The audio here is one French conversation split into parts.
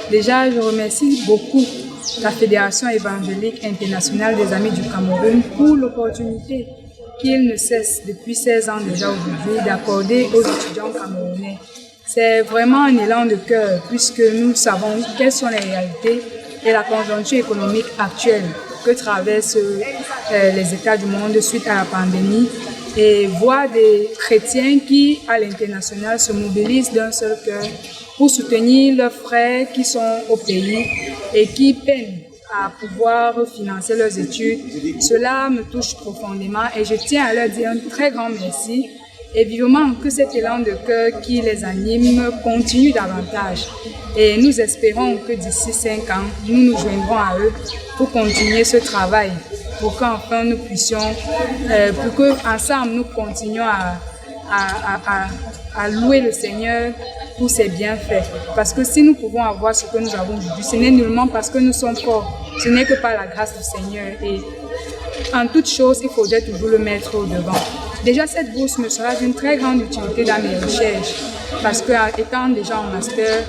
Déjà, je remercie beaucoup la Fédération évangélique internationale des Amis du Cameroun pour l'opportunité qu'il ne cesse depuis 16 ans déjà aujourd'hui d'accorder aux étudiants camerounais. C'est vraiment un élan de cœur puisque nous savons quelles sont les réalités et la conjoncture économique actuelle que traversent les États du monde suite à la pandémie, et voir des chrétiens qui, à l'international, se mobilisent d'un seul cœur pour soutenir leurs frères qui sont au pays et qui peinent à pouvoir financer leurs études. Cela me touche profondément et je tiens à leur dire un très grand merci et vivement que cet élan de cœur qui les anime continue davantage. Et nous espérons que d'ici 5 ans, nous nous joindrons à eux pour continuer ce travail, pour qu'enfin nous puissions, pour qu'ensemble nous continuions à louer le Seigneur pour ses bienfaits. Parce que si nous pouvons avoir ce que nous avons aujourd'hui, ce n'est nullement parce que nous sommes forts, ce n'est que par la grâce du Seigneur. Et en toute chose, il faudrait toujours le mettre au devant. Déjà, cette bourse me sera d'une très grande utilité dans mes recherches, parce que étant déjà en master,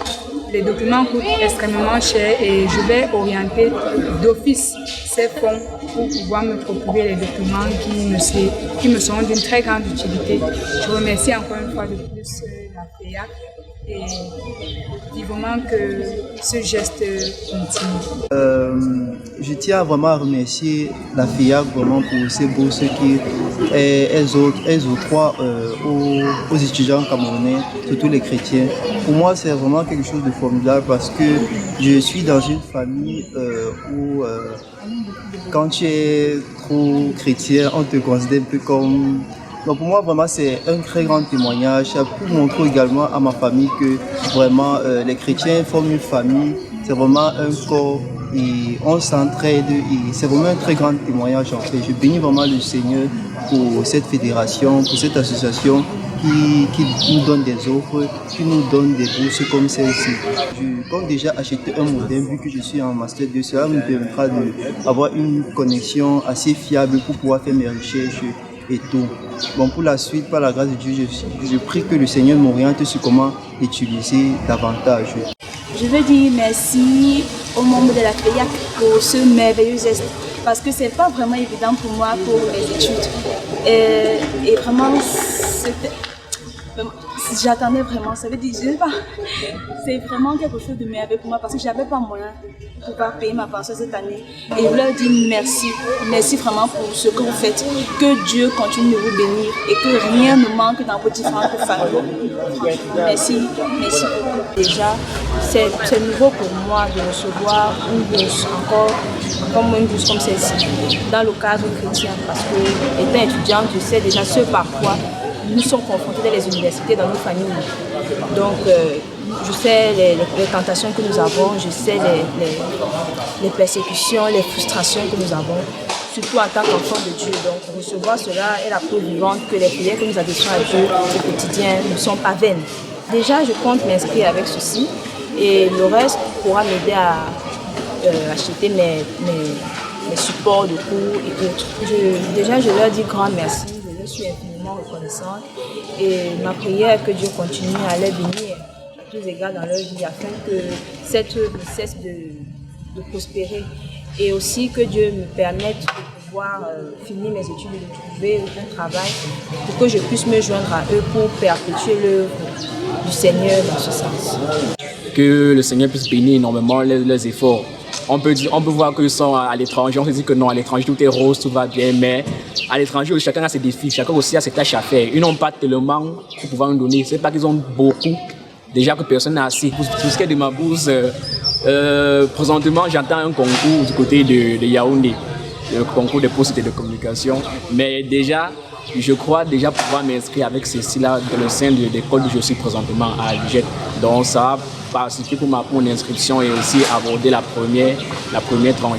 les documents coûtent extrêmement cher et je vais orienter d'office ces fonds pour pouvoir me procurer les documents qui me seront d'une très grande utilité. Je remercie encore une fois de plus la FEAC et vivement que ce geste continue. Je tiens vraiment à remercier la FEAC vraiment pour ces bourses elles octroient aux étudiants camerounais, surtout les chrétiens. Pour moi, c'est vraiment quelque chose de formidable parce que je suis dans une famille où quand tu es trop chrétien, on te considère un peu comme... Donc pour moi, vraiment, c'est un très grand témoignage pour montrer également à ma famille que vraiment les chrétiens forment une famille. C'est vraiment un corps et on s'entraide et c'est vraiment un très grand témoignage en fait. Je bénis vraiment le Seigneur pour cette fédération, pour cette association qui nous donne des offres, qui nous donne des bourses comme celle-ci. Je compte déjà acheter un modem vu que je suis en Master 2. Cela me permettra d'avoir une connexion assez fiable pour pouvoir faire mes recherches et tout. Bon, pour la suite, par la grâce de Dieu, je prie que le Seigneur m'oriente sur comment l'utiliser davantage. Je veux dire merci aux membres de la FEAC pour ce merveilleux geste parce que c'est pas vraiment évident pour moi pour les études. Et vraiment, j'attendais vraiment, ça veut dire, je sais pas, c'est vraiment quelque chose de merveilleux pour moi parce que j'avais pas moyen de pouvoir payer ma pension cette année. Et je leur dis merci vraiment pour ce que vous faites, que Dieu continue de vous bénir et que rien ne manque dans Petit Franc pour famille. Merci beaucoup. Déjà, c'est nouveau pour moi de recevoir une bourse encore comme une bourse comme celle-ci dans le cadre chrétien parce que étant étudiante, je sais déjà ce par quoi nous sommes confrontés dans les universités, dans nos familles. Donc, je sais les tentations que nous avons, je sais les persécutions, les frustrations que nous avons, surtout en tant qu'enfants de Dieu. Donc, recevoir cela est la preuve vivante que les prières que nous adressons à Dieu au quotidien ne sont pas vaines. Déjà, je compte m'inscrire avec ceci et le reste pourra m'aider à acheter mes supports de cours et autres. Déjà, je leur dis grand merci, je leur suis infiniment reconnaissante et ma prière est que Dieu continue à les bénir à tous égards dans leur vie afin que cette œuvre cesse de prospérer et aussi que Dieu me permette de pouvoir finir mes études et de trouver un travail pour que je puisse me joindre à eux pour perpétuer l'œuvre du Seigneur dans ce sens. Que le Seigneur puisse bénir énormément leurs efforts. On peut voir qu'ils sont à l'étranger, on se dit que non, à l'étranger tout est rose, tout va bien, mais à l'étranger chacun a ses défis, chacun aussi a ses tâches à faire. Ils n'ont pas tellement pour pouvoir nous donner, c'est pas qu'ils ont beaucoup, déjà que personne n'a assez. Pour ce qui est de ma bourse, présentement j'attends un concours du côté de Yaoundé, le concours des postes et de communication, mais déjà je crois déjà pouvoir m'inscrire avec ceci-là dans le sein de l'école où je suis présentement à Alger. Donc ça va participer pour mon inscription et aussi aborder la première tranche.